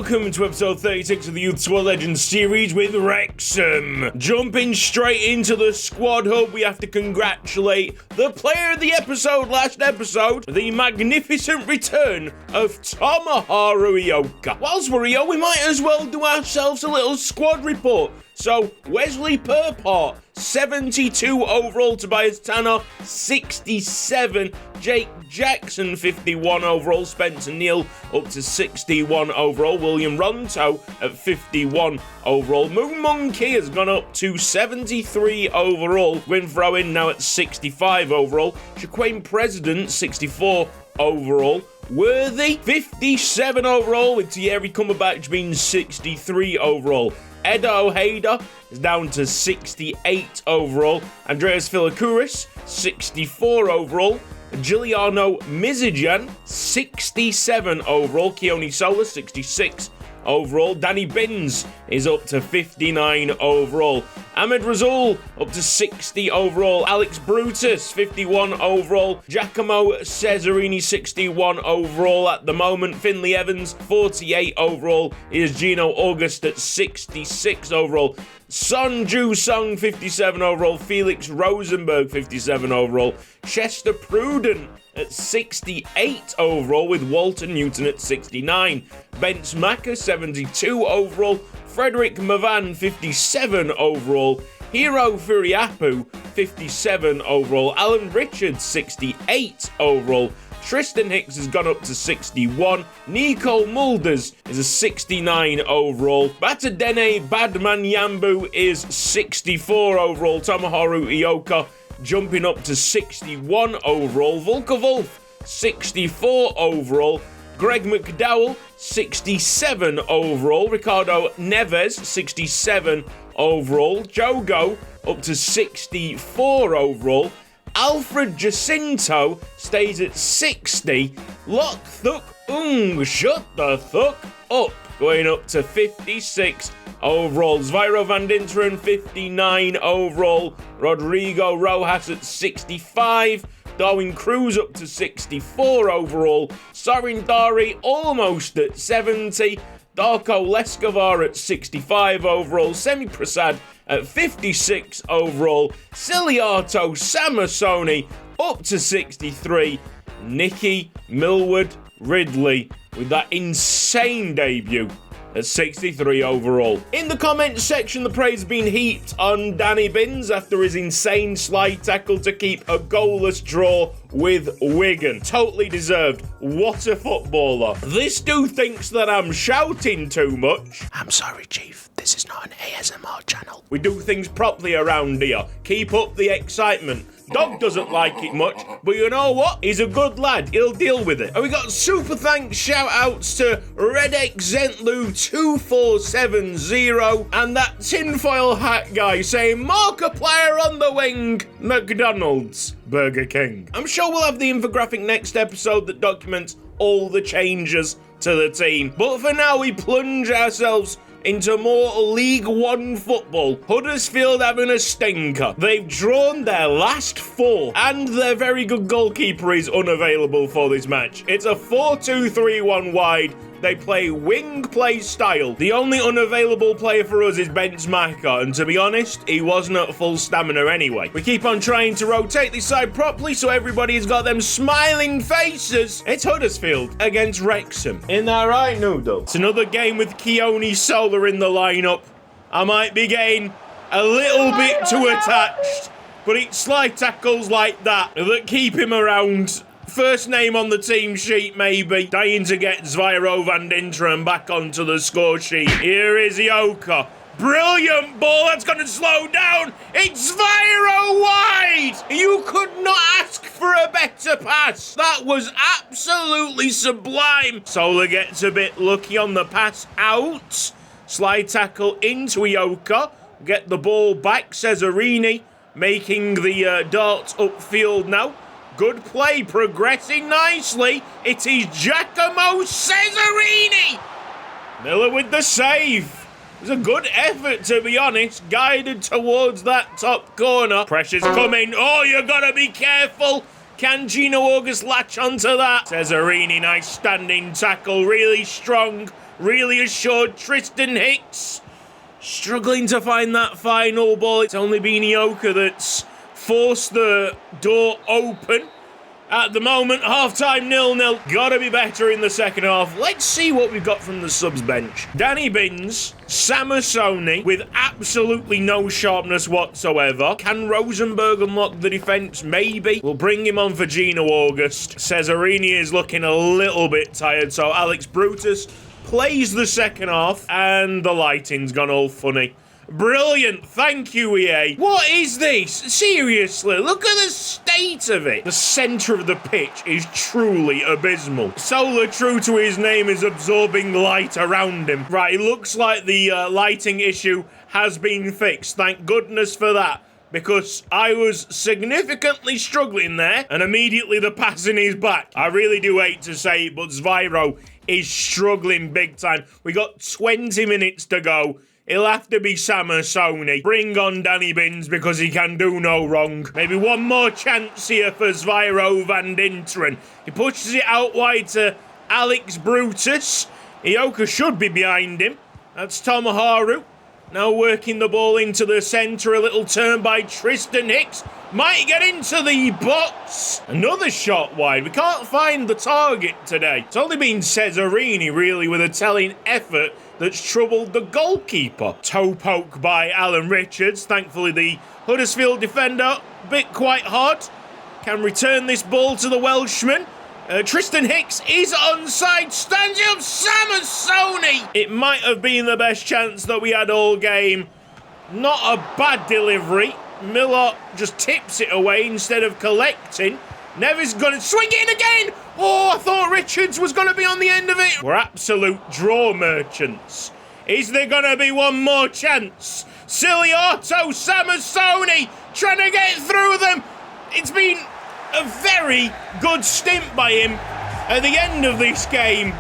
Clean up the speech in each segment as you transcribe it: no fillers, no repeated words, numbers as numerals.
welcome to episode 36 of the Youth Squad Legends series with Wrexham. Jumping straight into the squad hub, we have to congratulate the player of the episode last episode, the magnificent return of Tomoharu Ioka. Whilst we're here, we might as well do ourselves a little squad report. So, Wesley Purpart, 72 overall, Tobias Tanner, 67, Jake Jackson, 51 overall, Spencer Neal up to 61 overall, William Ronto at 51 overall, Moon Monkey has gone up to 73 overall, Winthrow in now at 65 overall, Shaquem President, 64 overall, Worthy, 57 overall, with Thierry Cumberbatch being 63 overall. Edo Ojeda is down to 68 overall. Andreas Philakouris, 64 overall. Giuliano Mizijan, 67 overall. Keone Sola, 66 overall. Danny Binns is up to 59 overall. Ahmed Razul up to 60 overall. Alex Brutus, 51 overall. Giacomo Cesarini, 61 overall at the moment. Finley Evans, 48 overall. Is Gino August at 66 overall. Son Ju Sung, 57 overall. Felix Rosenberg, 57 overall. Chester Prudent at 68 overall, with Walter Newton at 69. Bence Maka, 72 overall. Frederick Mavan, 57 overall. Hiro Furiapu, 57 overall. Alan Richards, 68 overall. Tristan Hicks has gone up to 61. Nico Mulders is a 69 overall. Batadene Badmanyambu is 64 overall. Tomoharu Ioka jumping up to 61 overall. Volker Wolf, 64 overall. Greg McDowell, 67 overall. Ricardo Neves, 67 overall. Jogo up to 64 overall. Alfred Jacinto stays at 60. Lock Thuk shut the Thuk up, going up to 56 overall. Zviro Van Dinteren, 59 overall. Rodrigo Rojas at 65. Darwin Cruz up to 64 overall. Sorin Dari almost at 70. Darko Leskovar at 65 overall. Semi Prasad at 56 overall. Ciliato Samasoni up to 63. Nicky Millward Ridley with that insane debut at 63 overall. In the comments section, the praise has been heaped on Danny Binns after his insane slide tackle to keep a goalless draw with Wigan. Totally deserved. What a footballer. This dude thinks that I'm shouting too much. I'm sorry, Chief. This is not an ASMR channel. We do things properly around here. Keep up the excitement. Dog doesn't like it much, but you know what? He's a good lad. He'll deal with it. And we got super thanks shout-outs to Redex Zentlu 2470 and that tinfoil hat guy saying, mark a player on the wing, McDonald's, Burger King. I'm sure we'll have the infographic next episode that documents all the changes to the team. But for now, we plunge ourselves into more League One football. Huddersfield having a stinker. They've drawn their last 4, and their very good goalkeeper is unavailable for this match. It's a 4-2-3-1 wide. They play wing play style. The only unavailable player for us is Bence Maka, and to be honest, he wasn't at full stamina anyway. We keep on trying to rotate this side properly so everybody's got them smiling faces. It's Huddersfield against Wrexham. Isn't that right, Noodle? It's another game with Keone Sola in the lineup. I might be getting a little bit too attached, but it's slide tackles like that keep him around. First name on the team sheet, maybe. Dying to get Zviro Van Dinteren back onto the score sheet. Here is Ioka. Brilliant ball. That's going to slow down. It's Zviro wide. You could not ask for a better pass. That was absolutely sublime. Sola gets a bit lucky on the pass out. Slide tackle into Ioka. Get the ball back. Cesarini making the dart upfield now. Good play, progressing nicely. It is Giacomo Cesarini. Miller with the save. It was a good effort, to be honest. Guided towards that top corner. Pressure's coming. Oh, you gotta be careful. Can Gino August latch onto that? Cesarini, nice standing tackle. Really strong, really assured. Tristan Hicks struggling to find that final ball. It's only been Ioka that's forced the door open. At the moment, half-time 0-0. Gotta be better in the second half. Let's see what we've got from the subs bench. Danny Binns, Samasoni with absolutely no sharpness whatsoever. Can Rosenberg unlock the defence? Maybe. We'll bring him on for Gino August. Cesarini is looking a little bit tired, so Alex Brutus plays the second half, and the lighting's gone all funny. Brilliant. Thank you, EA. What is this? Seriously, look at the state of it. The centre of the pitch is truly abysmal. Solar, true to his name, is absorbing light around him. Right, it looks like the lighting issue has been fixed. Thank goodness for that, because I was significantly struggling there, and immediately the passing is back. I really do hate to say it, but Zvyro is struggling big time. We got 20 minutes to go. It'll have to be Samasoni. Bring on Danny Binns because he can do no wrong. Maybe one more chance here for Zvyro van Dinteren. He pushes it out wide to Alex Brutus. Ioka should be behind him. That's Tomoharu. Now working the ball into the centre. A little turn by Tristan Hicks. Might get into the box. Another shot wide. We can't find the target today. It's only been Cesarini, really, with a telling effort that's troubled the goalkeeper. Toe poke by Alan Richards. Thankfully, the Huddersfield defender, bit quite hard, can return this ball to the Welshman. Tristan Hicks is onside. Stands up Samasoni. It might have been the best chance that we had all game. Not a bad delivery. Miller just tips it away instead of collecting. Neves going to swing it in again. Oh, I thought Richards was going to be on the end of it. We're absolute draw merchants. Is there going to be one more chance? Siliotto, Samasoni trying to get through them. It's been a very good stint by him at the end of this game,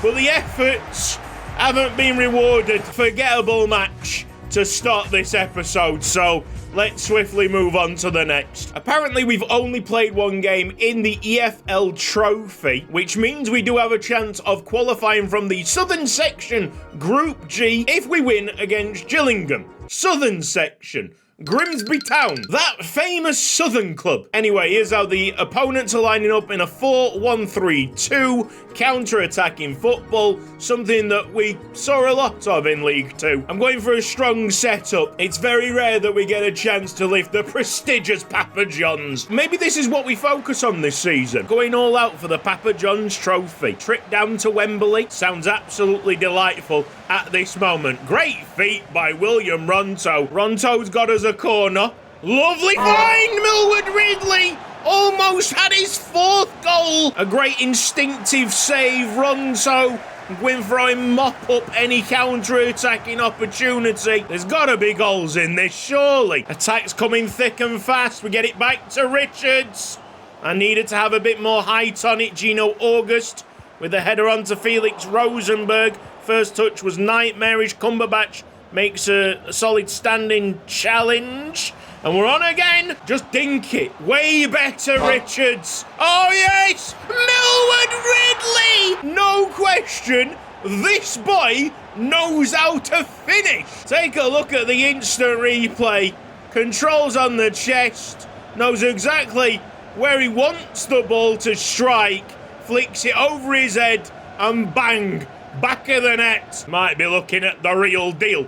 but the efforts haven't been rewarded. Forgettable match to start this episode, so let's swiftly move on to the next. Apparently, we've only played one game in the EFL Trophy, which means we do have a chance of qualifying from the Southern Section Group G if we win against Gillingham. Southern Section. Grimsby Town, that famous Southern club. Anyway, here's how the opponents are lining up in a 4-1-3-2 counter-attacking football, something that we saw a lot of in League 2. I'm going for a strong setup. It's very rare that we get a chance to lift the prestigious Papa John's. Maybe this is what we focus on this season, going all out for the Papa John's trophy. Trip down to Wembley sounds absolutely delightful at this moment. Great feat by William Ronto. Ronto's got us a corner. Lovely find, Millward Ridley. Almost had his fourth goal. A great instinctive save, Ronto. Going for him, mop up any counter-attacking opportunity. There's got to be goals in this, surely. Attack's coming thick and fast. We get it back to Richards. I needed to have a bit more height on it. Gino August with the header onto Felix Rosenberg. First touch was nightmarish. Cumberbatch makes a solid standing challenge. And we're on again. Just dink it. Way better, Richards. Oh, yes. Millward Ridley. No question. This boy knows how to finish. Take a look at the instant replay. Controls on the chest. Knows exactly where he wants the ball to strike. Flicks it over his head. And bang. Back of the net. Might be looking at the real deal.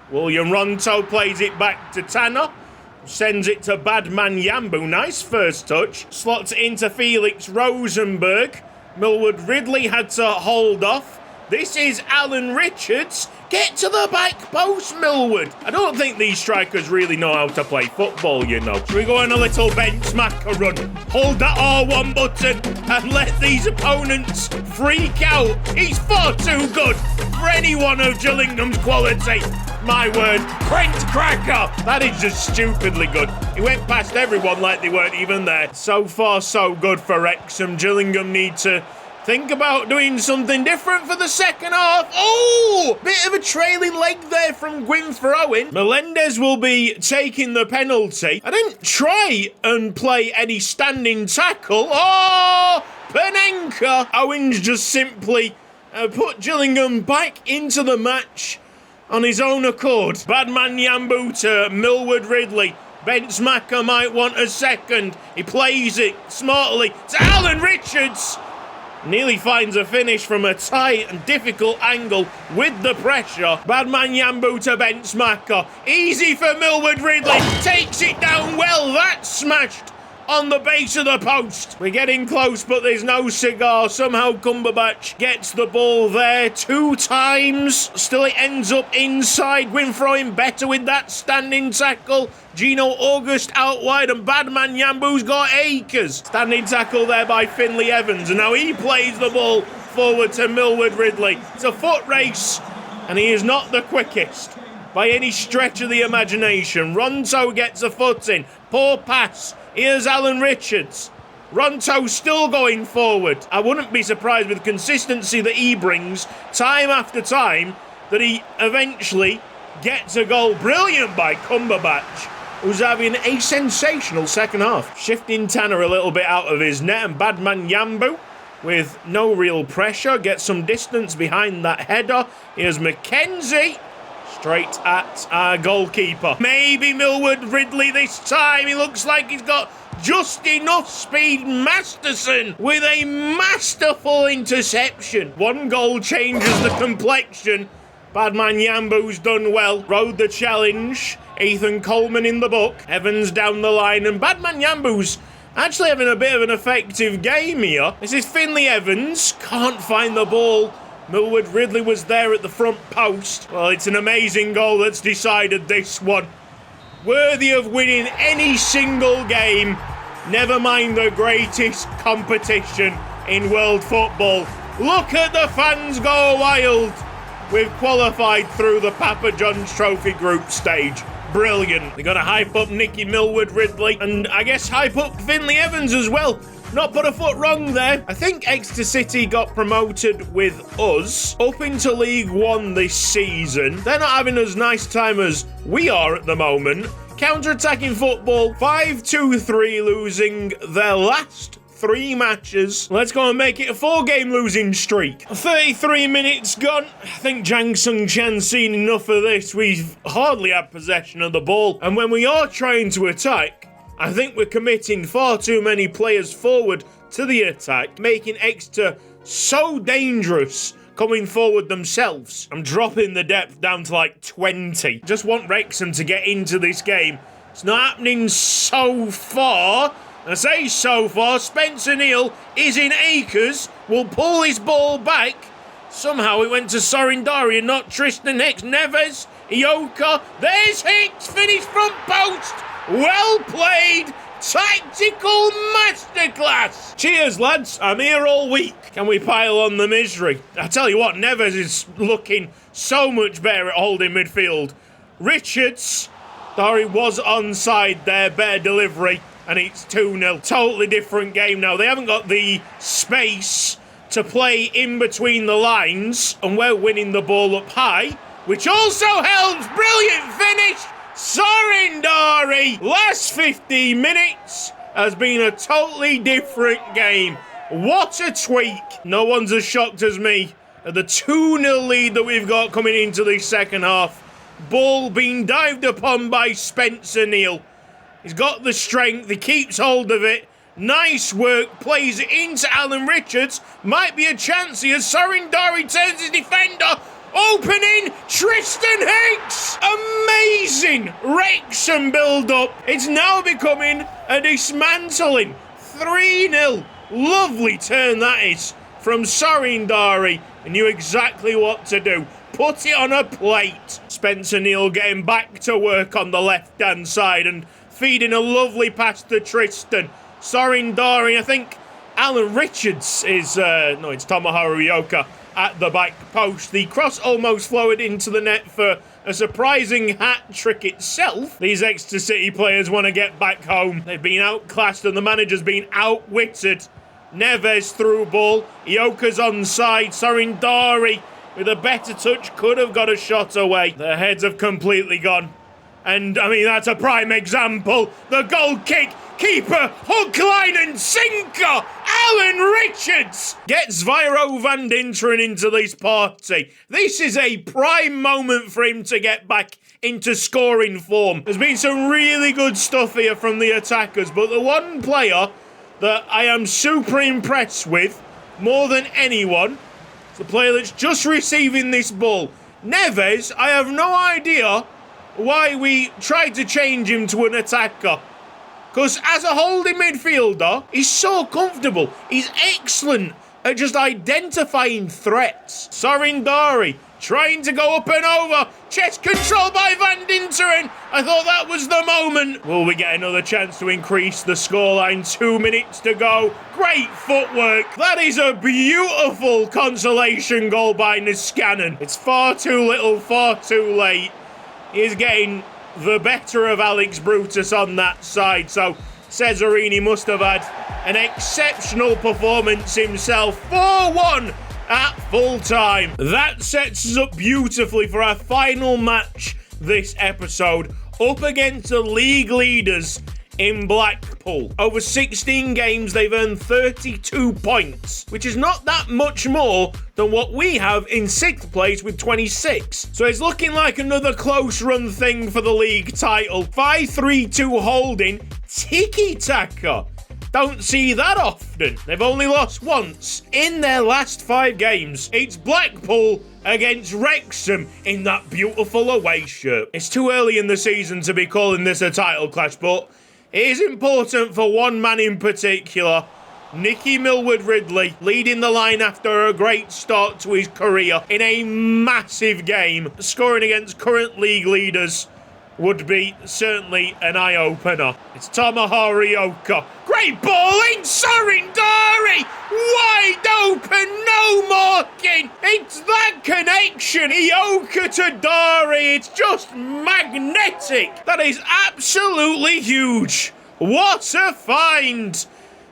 William Ronto plays it back to Tanner. Sends it to Badman Yambu. Nice first touch. Slots it into Felix Rosenberg. Millward Ridley had to hold off. This is Alan Richards. Get to the back post, Millward. I don't think these strikers really know how to play football, you know. Should we go on a little benchmarker run? Hold that R1 button and let these opponents freak out. He's far too good for anyone of Gillingham's quality. My word, Brent Cracker. That is just stupidly good. He went past everyone like they weren't even there. So far, so good for Wrexham. Gillingham need to think about doing something different for the second half. Oh, bit of a trailing leg there from Gwyn Throw-in. Melendez will be taking the penalty. I didn't try and play any standing tackle. Oh, Panenka. Owens just simply put Gillingham back into the match on his own accord. Badman Yambuta, Millward Ridley. Bensmacher might want a second. He plays it smartly to Alan Richards. Nearly finds a finish from a tight and difficult angle with the pressure. Badman Yambu to Bensmacher. Easy for Millward Ridley. Takes it down well. That's smashed on the base of the post. We're getting close, but there's no cigar. Somehow Cumberbatch gets the ball there 2 times. Still it ends up inside. Gwyn throwing better with that standing tackle. Gino August out wide, and Badman Yambu's got acres. Standing tackle there by Finlay Evans, and now he plays the ball forward to Millward Ridley. It's a foot race, and he is not the quickest by any stretch of the imagination. Ronto gets a foot in. Poor pass. Here's Alan Richards. Ronto still going forward. I wouldn't be surprised with the consistency that he brings time after time that he eventually gets a goal. Brilliant by Cumberbatch, who's having a sensational second half. Shifting Tanner a little bit out of his net, and Badman Yambu, with no real pressure, gets some distance behind that header. Here's McKenzie. Straight at our goalkeeper. Maybe Millward Ridley this time. He looks like he's got just enough speed. Masterson with a masterful interception. 1 goal changes the complexion. Badman Yambu's done well. Rode the challenge. Ethan Coleman in the book. Evans down the line, and Badman Yambu's actually having a bit of an effective game here. This is Finlay Evans. Can't find the ball. Millward Ridley was there at the front post. Well, it's an amazing goal that's decided this one. Worthy of winning any single game, never mind the greatest competition in world football. Look at the fans go wild. We've qualified through the Papa John's Trophy group stage. Brilliant. They're going to hype up Nicky Millward Ridley, and I guess hype up Finlay Evans as well. Not put a foot wrong there. I think Exeter City got promoted with us up into League One this season. They're not having as nice time as we are at the moment. Counter-attacking football, 5-2-3, losing their last 3 matches. Let's go and make it a 4-game losing streak. 33 minutes gone. I think Jang Sung Chan's seen enough of this. We've hardly had possession of the ball, and when we are trying to attack, I think we're committing far too many players forward to the attack, making Exeter so dangerous coming forward themselves. I'm dropping the depth down to like 20. Just want Wrexham to get into this game. It's not happening so far. I say so far. Spencer Neal is in acres. Will pull his ball back. Somehow it went to Sorindari and not Tristan Hicks. Neves, Ioka. There's Hicks. Finished front post. Well played. Tactical masterclass. Cheers, lads. I'm here all week. Can we pile on the misery? I tell you what, Neves is looking so much better at holding midfield. Richards. Dari was onside there. Bare delivery. And it's 2-0. Totally different game now. They haven't got the space to play in between the lines. And we're winning the ball up high, which also helps. Brilliant finish. Sorindari. Last 15 minutes has been a totally different game. What a tweak. No one's as shocked as me at the 2-0 lead that we've got coming into the second half. Ball being dived upon by Spencer Neal. He's got the strength. He keeps hold of it. Nice work. Plays it into Alan Richards. Might be a chance here. Sorindari turns his defender. Opening Tristan Hicks. Amazing Wrexham build-up. It's now becoming a dismantling. 3-0. Lovely turn that is from Sorindari. He knew exactly what to do. Put it on a plate. Spencer Neal getting back to work on the left-hand side and feeding a lovely pass to Tristan. Sorindari, I think Alan Richards is... no, it's Tomoharu Ioka at the back post. The cross almost flowed into the net for a surprising hat-trick itself. These Exeter City players want to get back home. They've been outclassed and the manager's been outwitted. Neves through ball. Ioka's onside. Sorindari with a better touch could have got a shot away. The heads have completely gone. And, I mean, that's a prime example. The goal kick, keeper, hook, line and sinker. Alan Richards gets Viro van Dinteren into this party. This is a prime moment for him to get back into scoring form. There's been some really good stuff here from the attackers, but the one player that I am super impressed with, more than anyone, is the player that's just receiving this ball. Neves, I have no idea why we tried to change him to an attacker. Because as a holding midfielder, he's so comfortable. He's excellent at just identifying threats. Sorindari trying to go up and over. Chest control by Van Dinteren. I thought that was the moment. Will we get another chance to increase the scoreline? 2 minutes to go. Great footwork. That is a beautiful consolation goal by Niskanen. It's far too little, far too late. He's getting the better of Alex Brutus on that side. So Cesarini must have had an exceptional performance himself. 4-1 at full time. That sets us up beautifully for our final match this episode, up against the league leaders in Blackpool. Over 16 games, they've earned 32 points, which is not that much more than what we have in 6th place with 26. So it's looking like another close run thing for the league title. 5-3-2 holding, tiki-taka. Don't see that often. They've only lost once in their last 5 games. It's Blackpool against Wrexham in that beautiful away shirt. It's too early in the season to be calling this a title clash, but it is important for one man in particular. Nicky Millward-Ridley leading the line after a great start to his career in a massive game. Scoring against current league leaders would be certainly an eye-opener. It's Tomohiro Ioka. Great ball in, Sorindari! Wide open, no marking! It's that connection, Ioka to Dari. It's just magnetic. That is absolutely huge. What a find!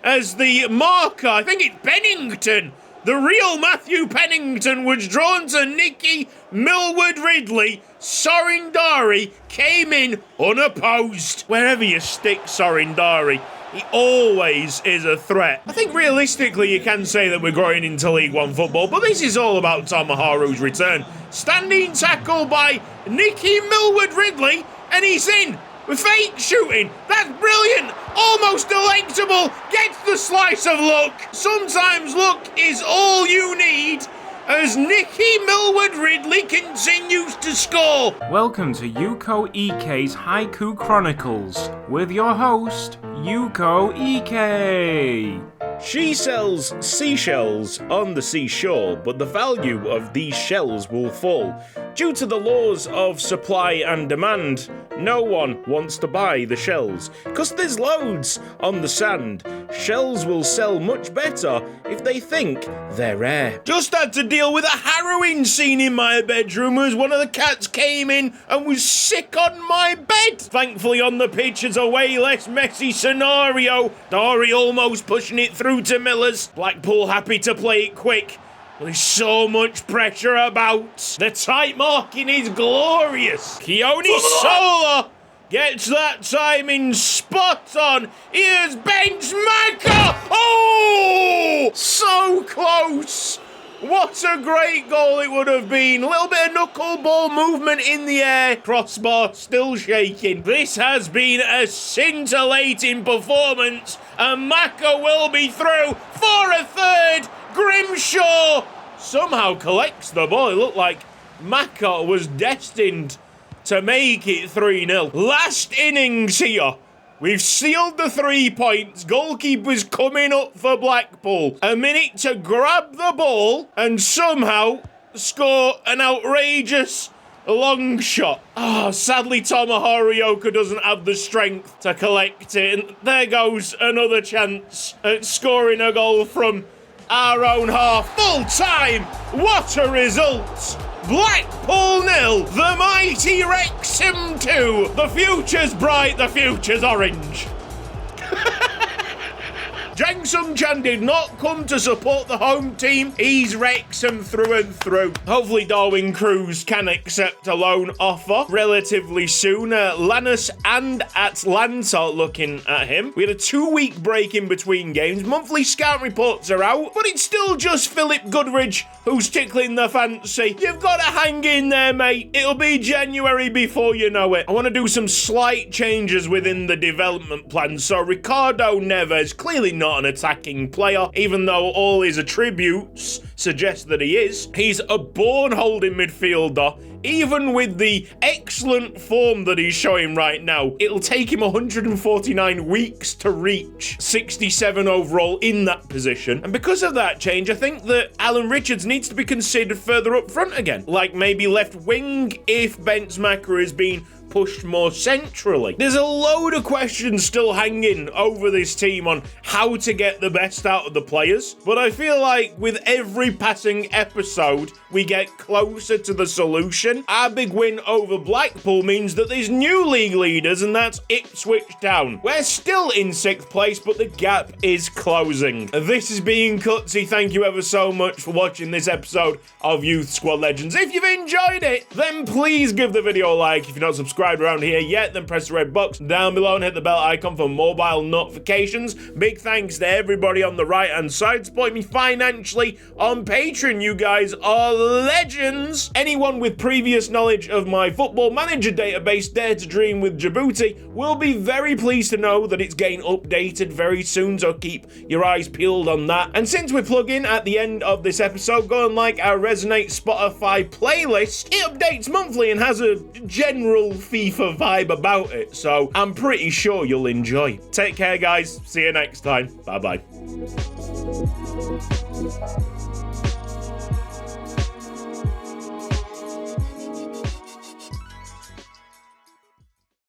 As the marker, I think it's Pennington, the real Matthew Pennington, was drawn to Nicky Millward-Ridley. Sorindari came in unopposed. Wherever you stick Sorindari, he always is a threat. I think realistically you can say that we're growing into League One football, but this is all about Tomohiro's return. Standing tackle by Nicky Millward-Ridley, and he's in with fake shooting. That's brilliant. Almost delectable. Gets the slice of luck. Sometimes luck is all you need, as Nicky Millward-Ridley continues to score. Welcome to Yuko Ike's Haiku Chronicles with your host, Yuko Ike. She sells seashells on the seashore, but the value of these shells will fall. Due to the laws of supply and demand, no one wants to buy the shells, because there's loads on the sand. Shells will sell much better if they think they're rare. Just had to deal with a harrowing scene in my bedroom as one of the cats came in and was sick on my bed. Thankfully on the pitch it's a way less messy scenario. Dari almost pushing it through to Millers. Blackpool happy to play it quick. There's so much pressure about. The tight marking is glorious. Keone Sola gets that timing spot on. Here's bench Maka. Oh! So close. What a great goal it would have been. A little bit of knuckleball movement in the air. Crossbar still shaking. This has been a scintillating performance. And Maka will be through for a third. Grimshaw somehow collects the ball. It looked like Maka was destined to make it 3-0. Last innings here. We've sealed the 3 points. Goalkeeper's coming up for Blackpool. A minute to grab the ball and somehow score an outrageous long shot. Sadly Tomohiro Ioka doesn't have the strength to collect it. And there goes another chance at scoring a goal from our own half. Full time. What a result. Blackpool 0, the mighty Wrexham 2. The future's bright, the future's orange. Jang Sung-chan did not come to support the home team. He's Wrexham through and through. Hopefully Darwin Cruz can accept a loan offer relatively soon. Lanús and Atlanta looking at him. We had a 2-week break in between games. Monthly scout reports are out, but it's still just Philip Goodridge who's tickling the fancy. You've got to hang in there, mate. It'll be January before you know it. I want to do some slight changes within the development plan. So Ricardo Neves, clearly not an attacking player, even though all his attributes suggest that he is. He's a born holding midfielder. Even with the excellent form that he's showing right now, it'll take him 149 weeks to reach 67 overall in that position. And because of that change, I think that Alan Richards needs to be considered further up front again. Like maybe left wing if Benzemacher is being pushed more centrally. There's a load of questions still hanging over this team on how to get the best out of the players, but I feel like with every passing episode, we get closer to the solution. Our big win over Blackpool means that there's new league leaders, and that's Ipswich Town. We're still in 6th place, but the gap is closing. This is being Cutsy. Thank you ever so much for watching this episode of Youth Squad Legends. If you've enjoyed it, then please give the video a like. If you're not subscribed around here yet, then press the red box down below and hit the bell icon for mobile notifications. Big thanks to everybody on the right hand side supporting me financially on Patreon. You guys are legends. Anyone with previous knowledge of my Football Manager database, Dare to Dream with Djibouti, will be very pleased to know that it's getting updated very soon, so keep your eyes peeled on that. And since we're plugging at the end of this episode, go and like our Resonate Spotify playlist. It updates monthly and has a general FIFA vibe about it, so I'm pretty sure you'll enjoy. Take care, guys. See you next time. Bye-bye.